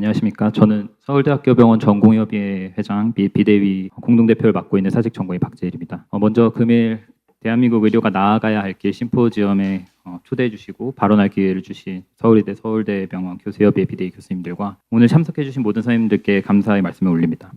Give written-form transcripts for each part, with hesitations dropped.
안녕하십니까. 저는 서울대학교 병원 전공의협의회 회장 및 비대위 공동대표를 맡고 있는 사직 전공의 박재일입니다. 먼저 금일 대한민국 의료가 나아가야 할 길 심포지엄에 초대해 주시고 발언할 기회를 주신 서울의대 서울대병원 교수협의회 비대위 교수님들과 오늘 참석해 주신 모든 선생님들께 감사의 말씀을 올립니다.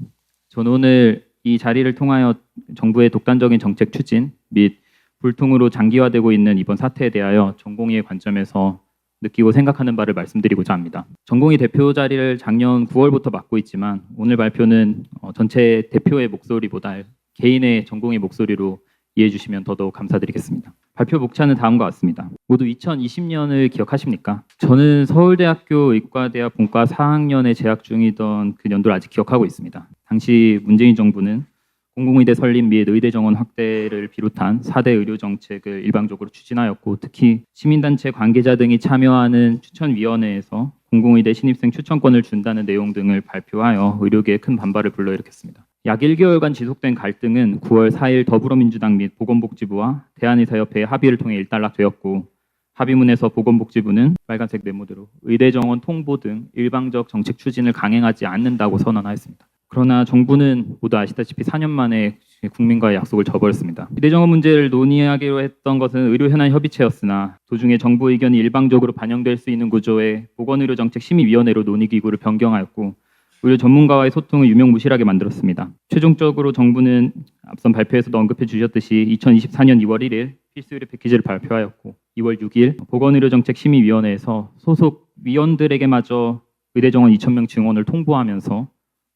저는 오늘 이 자리를 통하여 정부의 독단적인 정책 추진 및 불통으로 장기화되고 있는 이번 사태에 대하여 전공의의 관점에서 느끼고 생각하는 바를 말씀드리고자 합니다. 전공의 대표 자리를 작년 9월부터 맡고 있지만 오늘 발표는 전체 대표의 목소리보다 개인의 전공의 목소리로 이해해 주시면 더더욱 감사드리겠습니다. 발표 목차는 다음과 같습니다. 모두 2020년을 기억하십니까? 저는 서울대학교 의과대학 본과 4학년에 재학 중이던 그 연도를 아직 기억하고 있습니다. 당시 문재인 정부는 공공의대 설립 및 의대 정원 확대를 비롯한 4대 의료 정책을 일방적으로 추진하였고 특히 시민단체 관계자 등이 참여하는 추천위원회에서 공공의대 신입생 추천권을 준다는 내용 등을 발표하여 의료계에 큰 반발을 불러일으켰습니다. 약 1개월간 지속된 갈등은 9월 4일 더불어민주당 및 보건복지부와 대한의사협회의 합의를 통해 일단락되었고 합의문에서 보건복지부는 빨간색 네모대로 의대 정원 통보 등 일방적 정책 추진을 강행하지 않는다고 선언하였습니다. 그러나 정부는 모두 아시다시피 4년 만에 국민과의 약속을 저버렸습니다. 의대 정원 문제를 논의하기로 했던 것은 의료현안협의체였으나 도중에 정부 의견이 일방적으로 반영될 수 있는 구조의 보건의료정책심의위원회로 논의기구를 변경하였고 의료 전문가와의 소통을 유명무실하게 만들었습니다. 최종적으로 정부는 앞선 발표에서도 언급해 주셨듯이 2024년 2월 1일 필수의료 패키지를 발표하였고 2월 6일 보건의료정책심의위원회에서 소속 위원들에게마저 의대 정원 2,000명 증원을 통보하면서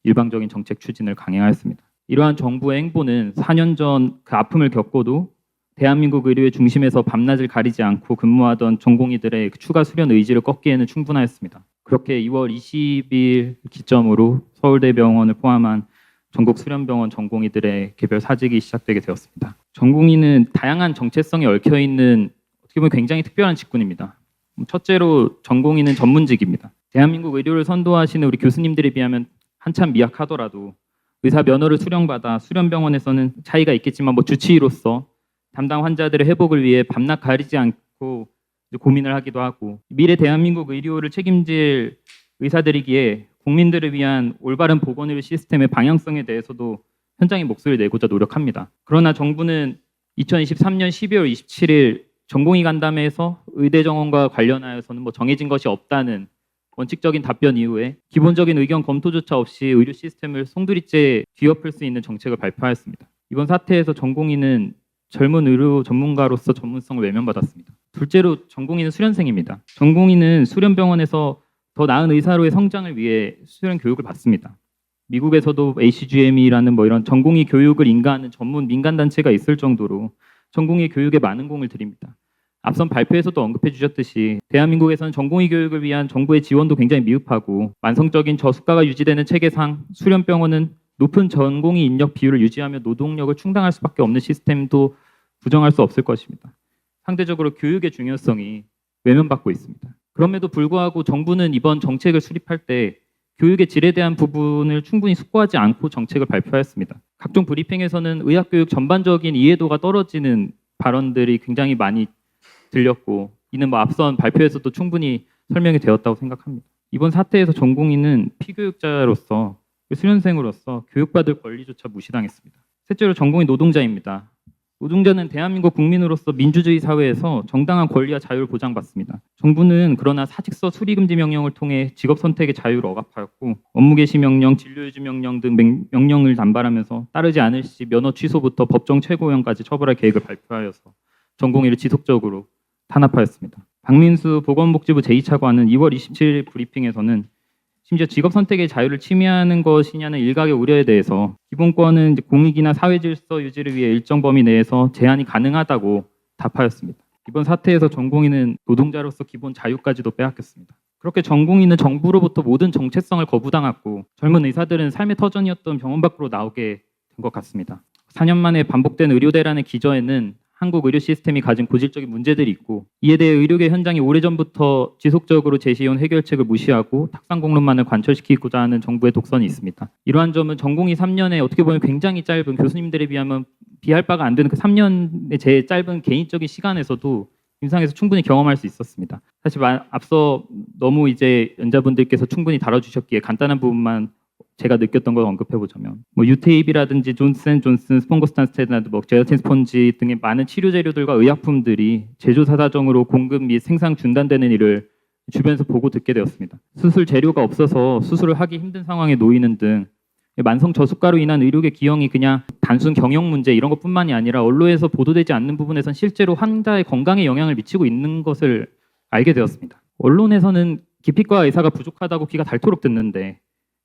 일방적인 정책 추진을 강행하였습니다. 이러한 정부의 행보는 4년 전 그 아픔을 겪고도 대한민국 의료의 중심에서 밤낮을 가리지 않고 근무하던 전공의들의 추가 수련 의지를 꺾기에는 충분하였습니다. 그렇게 2월 20일 기점으로 서울대병원을 포함한 전국 수련병원 전공의들의 개별 사직이 시작되게 되었습니다. 전공의는 다양한 정체성이 얽혀있는 어떻게 보면 굉장히 특별한 직군입니다. 첫째로 전공의는 전문직입니다. 대한민국 의료를 선도하시는 우리 교수님들에 비하면 한참 미약하더라도 의사 면허를 수령받아 수련병원에서는 차이가 있겠지만 주치의로서 담당 환자들의 회복을 위해 밤낮 가리지 않고 고민을 하기도 하고 미래 대한민국 의료를 책임질 의사들이기에 국민들을 위한 올바른 보건의료 시스템의 방향성에 대해서도 현장에 목소리를 내고자 노력합니다. 그러나 정부는 2023년 12월 27일 전공의 간담회에서 의대 정원과 관련하여서는 정해진 것이 없다는 원칙적인 답변 이후에 기본적인 의견 검토조차 없이 의료 시스템을 송두리째 뒤엎을 수 있는 정책을 발표하였습니다. 이번 사태에서 전공의는 젊은 의료 전문가로서 전문성을 외면받았습니다. 둘째로 전공의는 수련생입니다. 전공의는 수련병원에서 더 나은 의사로의 성장을 위해 수련 교육을 받습니다. 미국에서도 ACGME라는 이런 전공의 교육을 인가하는 전문 민간단체가 있을 정도로 전공의 교육에 많은 공을 들입니다. 앞선 발표에서도 언급해 주셨듯이 대한민국에서는 전공의 교육을 위한 정부의 지원도 굉장히 미흡하고 만성적인 저수가가 유지되는 체계상 수련병원은 높은 전공의 인력 비율을 유지하며 노동력을 충당할 수밖에 없는 시스템도 부정할 수 없을 것입니다. 상대적으로 교육의 중요성이 외면받고 있습니다. 그럼에도 불구하고 정부는 이번 정책을 수립할 때 교육의 질에 대한 부분을 충분히 숙고하지 않고 정책을 발표하였습니다. 각종 브리핑에서는 의학교육 전반적인 이해도가 떨어지는 발언들이 굉장히 많이 들렸고 이는 앞선 발표에서도 충분히 설명이 되었다고 생각합니다. 이번 사태에서 전공의는 피교육자로서 수련생으로서 교육받을 권리조차 무시당했습니다. 셋째로 전공의 노동자입니다. 노동자는 대한민국 국민으로서 민주주의 사회에서 정당한 권리와 자유를 보장받습니다. 정부는 그러나 사직서 수리금지 명령을 통해 직업 선택의 자유를 억압하였고 업무 개시 명령, 진료유지 명령 등 명령을 남발하면서 따르지 않을 시 면허 취소부터 법정 최고형까지 처벌할 계획을 발표하여서 전공의를 지속적으로 탄압하였습니다. 박민수 보건복지부 제2차관은 2월 27일 브리핑에서는 심지어 직업 선택의 자유를 침해하는 것이냐는 일각의 우려에 대해서 기본권은 공익이나 사회 질서 유지를 위해 일정 범위 내에서 제한이 가능하다고 답하였습니다. 이번 사태에서 전공의는 노동자로서 기본 자유까지도 빼앗겼습니다. 그렇게 전공의는 정부로부터 모든 정체성을 거부당했고 젊은 의사들은 삶의 터전이었던 병원 밖으로 나오게 된 것 같습니다. 4년 만에 반복된 의료대란의 기저에는 한국 의료 시스템이 가진 고질적인 문제들이 있고 이에 대해 의료계 현장이 오래전부터 지속적으로 제시해온 해결책을 무시하고 탁상 공론만을 관철시키고자 하는 정부의 독선이 있습니다. 이러한 점은 전공의 3년에 어떻게 보면 굉장히 짧은 교수님들에 비하면 비할 바가 안 되는 그 3년의 제 짧은 개인적인 시간에서도 임상에서 충분히 경험할 수 있었습니다. 사실 앞서 너무 이제 연자분들께서 충분히 다뤄주셨기에 간단한 부분만 제가 느꼈던 걸 언급해보자면 유테이비라든지 존슨앤존슨, 스폰고스탄 스테나드, 제라틴 스펀지 등의 많은 치료 재료들과 의약품들이 제조사 사정으로 공급 및 생산 중단되는 일을 주변에서 보고 듣게 되었습니다. 수술 재료가 없어서 수술을 하기 힘든 상황에 놓이는 등 만성 저수가로 인한 의료계 기형이 그냥 단순 경영 문제 이런 것뿐만이 아니라 언론에서 보도되지 않는 부분에선 실제로 환자의 건강에 영향을 미치고 있는 것을 알게 되었습니다. 언론에서는 기피과 의사가 부족하다고 귀가 닳도록 듣는데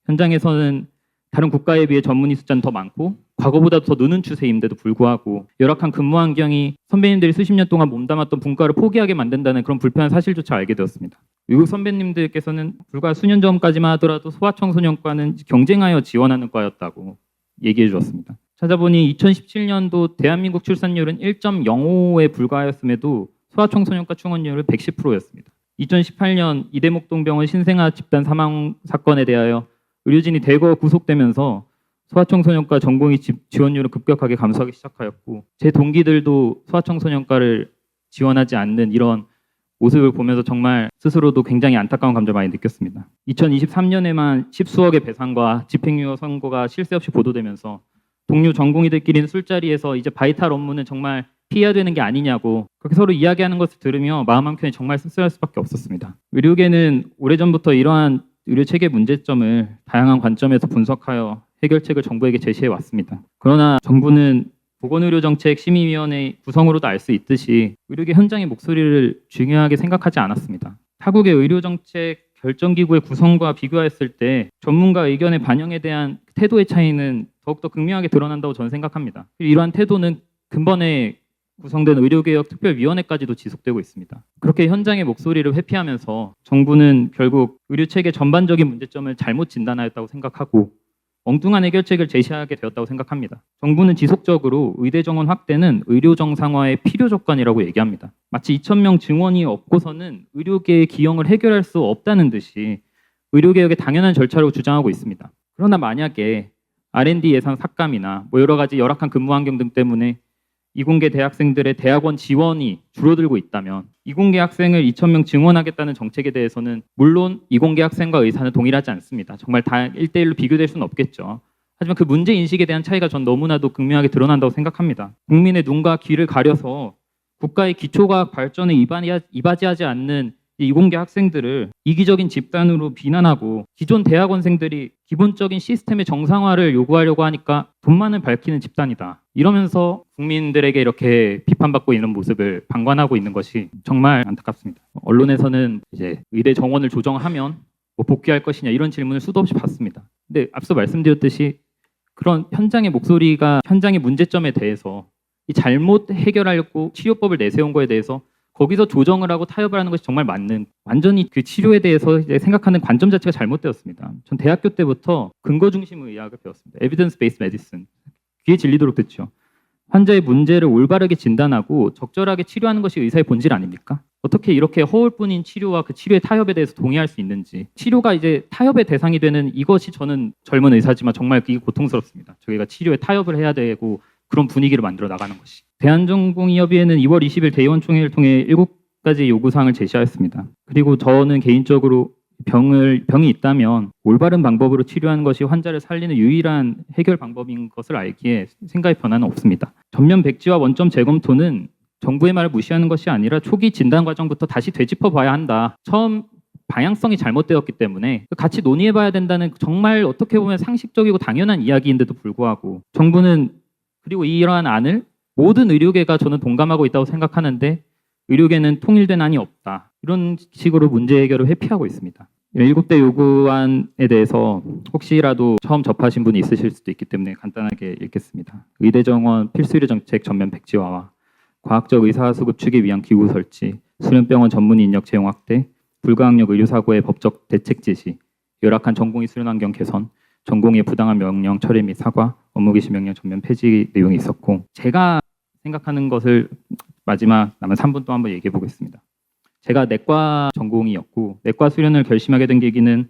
현장에서는 다른 국가에 비해 전문의 숫자는 더 많고 과거보다 더 느는 추세임에도 불구하고 열악한 근무 환경이 선배님들이 수십 년 동안 몸담았던 분과를 포기하게 만든다는 그런 불편한 사실조차 알게 되었습니다. 외국 선배님들께서는 불과 수년 전까지만 하더라도 소아청소년과는 경쟁하여 지원하는 과였다고 얘기해 주었습니다. 찾아보니 2017년도 대한민국 출산율은 1.05에 불과하였음에도 소아청소년과 충원율은 110%였습니다. 2018년 이대목동병원 신생아 집단 사망 사건에 대하여 의료진이 대거 구속되면서 소아청소년과 전공의 지원율은 급격하게 감소하기 시작하였고 제 동기들도 소아청소년과를 지원하지 않는 이런 모습을 보면서 정말 스스로도 굉장히 안타까운 감정을 많이 느꼈습니다. 2023년에만 10수억의 배상과 집행유예 선고가 쉴 새 없이 보도되면서 동료 전공의들끼리는 술자리에서 이제 바이탈 업무는 정말 피해야 되는 게 아니냐고 그렇게 서로 이야기하는 것을 들으며 마음 한켠이 정말 씁쓸할 수밖에 없었습니다. 의료계는 오래전부터 이러한 의료체계 문제점을 다양한 관점에서 분석하여 해결책을 정부에게 제시해 왔습니다. 그러나 정부는 보건의료정책심의위원회 구성으로도 알 수 있듯이 의료계 현장의 목소리를 중요하게 생각하지 않았습니다. 타국의 의료정책 결정기구의 구성과 비교했을 때 전문가 의견의 반영에 대한 태도의 차이는 더욱더 극명하게 드러난다고 저는 생각합니다. 이러한 태도는 근본에 구성된 의료개혁특별위원회까지도 지속되고 있습니다. 그렇게 현장의 목소리를 회피하면서 정부는 결국 의료체계 전반적인 문제점을 잘못 진단하였다고 생각하고 엉뚱한 해결책을 제시하게 되었다고 생각합니다. 정부는 지속적으로 의대 정원 확대는 의료 정상화의 필요 조건이라고 얘기합니다. 마치 2,000명 증원이 없고서는 의료계의 기형을 해결할 수 없다는 듯이 의료개혁의 당연한 절차로 주장하고 있습니다. 그러나 만약에 R&D 예산 삭감이나 여러 가지 열악한 근무 환경 등 때문에 이공계 대학생들의 대학원 지원이 줄어들고 있다면 이공계 학생을 2,000명 증원하겠다는 정책에 대해서는 물론 이공계 학생과 의사는 동일하지 않습니다. 정말 다 1대1로 비교될 수는 없겠죠. 하지만 그 문제 인식에 대한 차이가 전 너무나도 극명하게 드러난다고 생각합니다. 국민의 눈과 귀를 가려서 국가의 기초과학 발전에 이바지하지 않는 이공계 학생들을 이기적인 집단으로 비난하고 기존 대학원생들이 기본적인 시스템의 정상화를 요구하려고 하니까 돈만을 밝히는 집단이다. 이러면서 국민들에게 이렇게 비판받고 있는 모습을 방관하고 있는 것이 정말 안타깝습니다. 언론에서는 이제 의대 정원을 조정하면 복귀할 것이냐 이런 질문을 수도 없이 받습니다. 근데 앞서 말씀드렸듯이 그런 현장의 목소리가 현장의 문제점에 대해서 이 잘못 해결하려고 치료법을 내세운 거에 대해서 거기서 조정을 하고 타협을 하는 것이 정말 맞는 완전히 그 치료에 대해서 이제 생각하는 관점 자체가 잘못되었습니다. 전 대학교 때부터 근거 중심 의학을 배웠습니다. 에비던스 베이스 메디슨. 귀에 질리도록 듣죠. 환자의 문제를 올바르게 진단하고 적절하게 치료하는 것이 의사의 본질 아닙니까? 어떻게 이렇게 허울뿐인 치료와 그 치료의 타협에 대해서 동의할 수 있는지 치료가 이제 타협의 대상이 되는 이것이 저는 젊은 의사지만 정말 그게 고통스럽습니다. 저희가 치료에 타협을 해야 되고 그런 분위기를 만들어 나가는 것이. 대한전공의협의회는 2월 20일 대의원 총회를 통해 7가지 요구사항을 제시하였습니다. 그리고 저는 개인적으로 병이 있다면 올바른 방법으로 치료하는 것이 환자를 살리는 유일한 해결 방법인 것을 알기에 생각의 변화는 없습니다. 전면 백지와 원점 재검토는 정부의 말을 무시하는 것이 아니라 초기 진단 과정부터 다시 되짚어봐야 한다. 처음 방향성이 잘못되었기 때문에 같이 논의해봐야 된다는 정말 어떻게 보면 상식적이고 당연한 이야기인데도 불구하고 정부는 그리고 이러한 안을 모든 의료계가 저는 동감하고 있다고 생각하는데 의료계는 통일된 안이 없다. 이런 식으로 문제 해결을 회피하고 있습니다. 7대 요구안에 대해서 혹시라도 처음 접하신 분이 있으실 수도 있기 때문에 간단하게 읽겠습니다. 의대 정원 필수 의료 정책 전면 백지화와 과학적 의사 수급 추계 위한 기구 설치, 수련병원 전문의 인력 채용 확대, 불가항력 의료사고의 법적 대책 제시, 열악한 전공의 수련 환경 개선, 전공의 부당한 명령 철회 및 사과, 업무 개시 명령 전면 폐지 내용이 있었고 제가 생각하는 것을 마지막 남은 3분 동안 한번 얘기해 보겠습니다. 제가 내과 전공이었고 내과 수련을 결심하게 된 계기는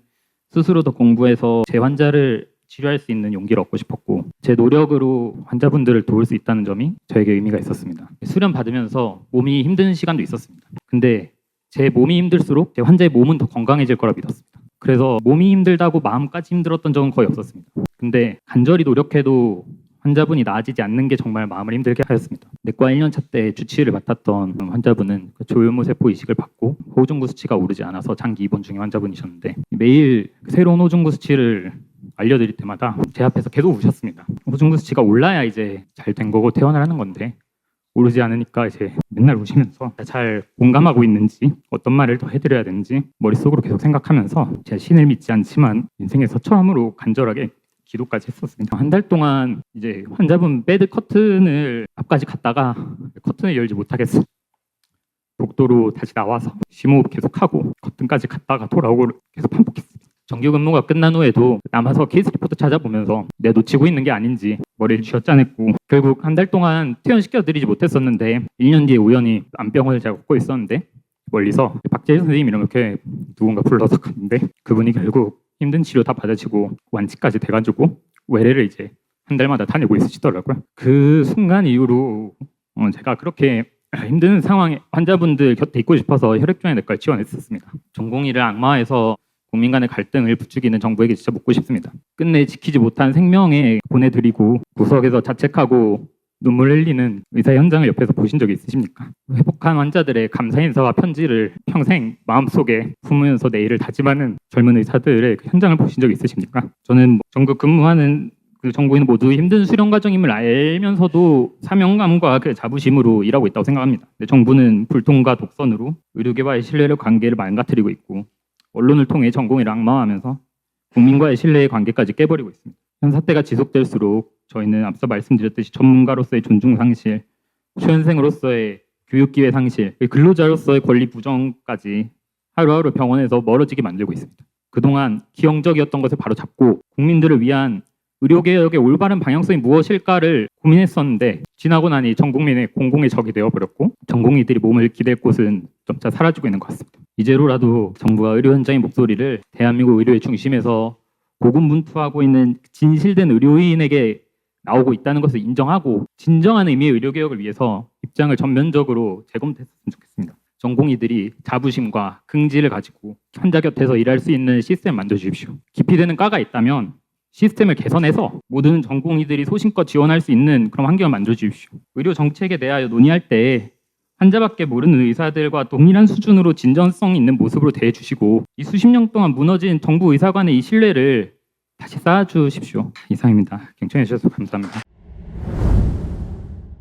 스스로 더 공부해서 제 환자를 치료할 수 있는 용기를 얻고 싶었고 제 노력으로 환자분들을 도울 수 있다는 점이 저에게 의미가 있었습니다. 수련 받으면서 몸이 힘든 시간도 있었습니다. 근데 제 몸이 힘들수록 제 환자의 몸은 더 건강해질 거라 믿었습니다. 그래서 몸이 힘들다고 마음까지 힘들었던 적은 거의 없었습니다. 근데 간절히 노력해도 환자분이 나아지지 않는 게 정말 마음을 힘들게 하였습니다. 내과 1년차 때 주치의를 맡았던 환자분은 조혈모 세포 이식을 받고 호중구 수치가 오르지 않아서 장기 입원 중인 환자분이셨는데 매일 새로운 호중구 수치를 알려드릴 때마다 제 앞에서 계속 우셨습니다. 호중구 수치가 올라야 이제 잘 된 거고 퇴원을 하는 건데 오르지 않으니까 이제 맨날 우시면서 잘 공감하고 있는지 어떤 말을 더 해드려야 되는지 머릿속으로 계속 생각하면서 제가 신을 믿지 않지만 인생에서 처음으로 간절하게 기도까지 했었습니다. 한 달 동안 이제 환자분 베드 커튼을 앞까지 갔다가 커튼을 열지 못하겠어. 복도로 다시 나와서 심호흡 계속하고 커튼까지 갔다가 돌아오고 계속 반복했습니다. 정규 근무가 끝난 후에도 남아서 케이스 리포트 찾아보면서 내가 놓치고 있는 게 아닌지 머리를 쥐어짜냈고 결국 한 달 동안 퇴원시켜드리지 못했었는데 1년 뒤에 우연히 암병원을 제가 걷고 있었는데 멀리서 박재일 선생님 이렇게 누군가 불러서 갔는데 그분이 결국 힘든 치료 다 받아치고 완치까지 돼가지고 외래를 이제 한 달마다 다니고 있으시더라고요. 그 순간 이후로 제가 그렇게 힘든 상황에 환자분들 곁에 있고 싶어서 혈액종양 내과를 지원했었습니다. 전공의를 악마화해서 국민 간의 갈등을 부추기는 정부에게 진짜 묻고 싶습니다. 끝내 지키지 못한 생명에 보내드리고 구석에서 자책하고 눈물 흘리는 의사 현장을 옆에서 보신 적이 있으십니까? 회복한 환자들의 감사 인사와 편지를 평생 마음속에 품으면서 내일을 다짐하는 젊은 의사들의 그 현장을 보신 적이 있으십니까? 저는 전국 근무하는 그 전공의는 모두 힘든 수련 과정임을 알면서도 사명감과 그 자부심으로 일하고 있다고 생각합니다. 근데 정부는 불통과 독선으로 의료계와의 신뢰를 관계를 망가뜨리고 있고 언론을 통해 전공의를 악마화하면서 국민과의 신뢰의 관계까지 깨버리고 있습니다. 현 사태가 지속될수록 저희는 앞서 말씀드렸듯이 전문가로서의 존중 상실, 취현생으로서의 교육 기회 상실, 근로자로서의 권리 부정까지 하루하루 병원에서 멀어지게 만들고 있습니다. 그동안 기형적이었던 것을 바로 잡고 국민들을 위한 의료개혁의 올바른 방향성이 무엇일까를 고민했었는데 지나고 나니 전 국민의 공공의 적이 되어버렸고 전공의들이 몸을 기댈 곳은 점차 사라지고 있는 것 같습니다. 이제로라도 정부가 의료 현장의 목소리를 대한민국 의료의 중심에서 고군분투하고 있는 진실된 의료인에게 나오고 있다는 것을 인정하고 진정한 의미의 의료개혁을 위해서 입장을 전면적으로 재검토했으면 좋겠습니다. 전공의들이 자부심과 긍지를 가지고 환자 곁에서 일할 수 있는 시스템을 만들어주십시오. 기피되는 과가 있다면 시스템을 개선해서 모든 전공의들이 소신껏 지원할 수 있는 그런 환경을 만들어주십시오. 의료 정책에 대하여 논의할 때 환자밖에 모르는 의사들과 동일한 수준으로 진정성 있는 모습으로 대해주시고 이 수십 년 동안 무너진 정부 의사 간의 이 신뢰를 다시 쌓아주십시오. 이상입니다. 경청해 주셔서 감사합니다.